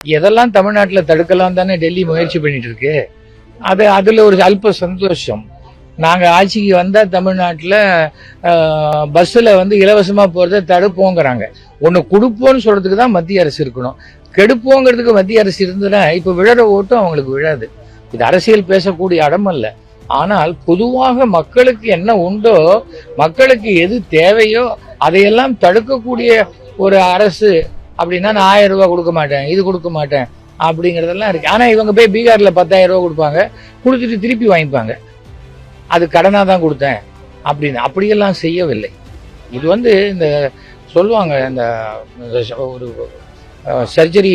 எதெல்லாம் தமிழ்நாட்டில் தடுக்கலாம் தானே டெல்லி முயற்சி பண்ணிட்டு இருக்கு. அதுல ஒரு அல்ப சந்தோஷம். நாங்க ஆட்சிக்கு வந்தா தமிழ்நாட்டில் பஸ்ஸில் இலவசமா போறதை தடுப்போங்கிறாங்க. ஒன்று கொடுப்போன்னு சொல்றதுக்கு தான் மத்திய அரசு இருக்கணும். கெடுப்போங்கிறதுக்கு மத்திய அரசு இருந்ததுன்னா இப்ப விழற ஓட்டும் அவங்களுக்கு விழாது. இது அரசியல் பேசக்கூடிய இடம் அல்ல. ஆனால் பொதுவாக மக்களுக்கு என்ன உண்டோ, மக்களுக்கு எது தேவையோ அதையெல்லாம் தடுக்கக்கூடிய ஒரு அரசு அப்படின்னா நான் 1000 ரூபாய் கொடுக்க மாட்டேன், இது கொடுக்க மாட்டேன் அப்படிங்கிறதெல்லாம் இருக்கு. ஆனா இவங்க போய் பீகார்ல 10,000 ரூபாய் கொடுப்பாங்க, கொடுத்துட்டு திருப்பி வாங்கிப்பாங்க. அது கடனா தான் கொடுத்தேன் அப்படின்னு. அப்படியெல்லாம் செய்யவில்லை. இது இந்த சொல்லுவாங்க, இந்த ஒரு சர்ஜரி,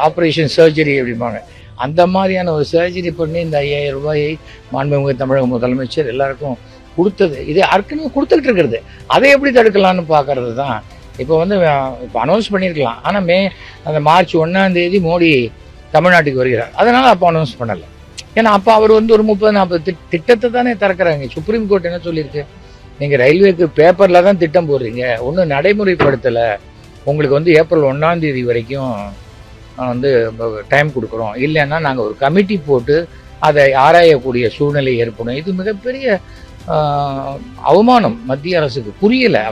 ஆப்ரேஷன் சர்ஜரி அப்படிம்பாங்க. அந்த மாதிரியான ஒரு சர்ஜரி பண்ணி இந்த 5000 ரூபாயை மாண்புமிகு தமிழக முதலமைச்சர் எல்லாருக்கும் கொடுத்தது. இது ஏற்கனவே கொடுத்துக்கிட்டு இருக்கிறது. அதை எப்படி தடுக்கலாம்னு பார்க்கறது தான். இப்போ இப்போ அனௌன்ஸ் பண்ணியிருக்கலாம். ஆனால் அந்த மார்ச் 1ஆம் தேதி மோடி தமிழ்நாட்டுக்கு வருகிறார். அதனால அப்போ அனௌன்ஸ் பண்ணலை. ஏன்னா அப்போ அவர் ஒரு 30-40 திட்டத்தை தானே திறக்கிறாங்க. சுப்ரீம் கோர்ட் என்ன சொல்லியிருக்கு, நீங்கள் ரயில்வேக்கு பேப்பரில் தான் திட்டம் போடுறீங்க, ஒன்றும் நடைமுறைப்படுத்தலை. உங்களுக்கு ஏப்ரல் 1ஆம் தேதி வரைக்கும் டைம் கொடுக்குறோம், இல்லைன்னா நாங்கள் ஒரு கமிட்டி போட்டு அதை ஆராயக்கூடிய சூழ்நிலை ஏற்படும். இது மிகப்பெரிய அவமானம் மத்திய அரசுக்கு. புரியலை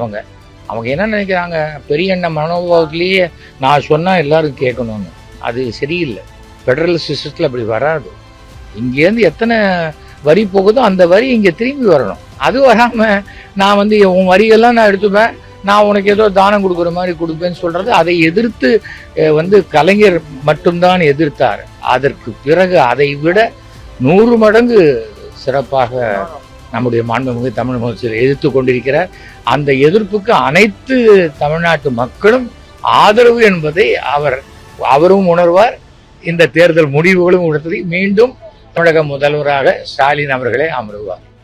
அவங்க என்ன நினைக்கிறாங்க, பெரிய எண்ண மனோபாவத்திலேயே நான் சொன்னால் எல்லாரும் கேட்கணும்னு. அது சரியில்லை. ஃபெடரல் சிஸ்டத்தில் அப்படி வராது. இங்கேருந்து எத்தனை வரி போகுதோ அந்த வரி இங்கே திரும்பி வரணும். அது வராமல் நான் உன் வரியெல்லாம் நான் எடுத்துப்பேன், நான் உனக்கு ஏதோ தானம் கொடுக்குற மாதிரி கொடுப்பேன்னு சொல்றது. அதை எதிர்த்து கலைஞர் மட்டும்தான் எதிர்த்தார். அதற்கு பிறகு அதை விட 100 மடங்கு சிறப்பாக நம்முடைய மாண்புமிகு தமிழ் முதலமைச்சர் எதிர்த்து கொண்டிருக்கிறார். அந்த எதிர்ப்புக்கு அனைத்து தமிழ்நாட்டு மக்களும் ஆதரவு என்பதை அவரும் உணர்வார். இந்த தேர்தல் முடிவுகளும் உணர்த்தி மீண்டும் தமிழக முதல்வராக ஸ்டாலின் அவர்களே அமருவார்.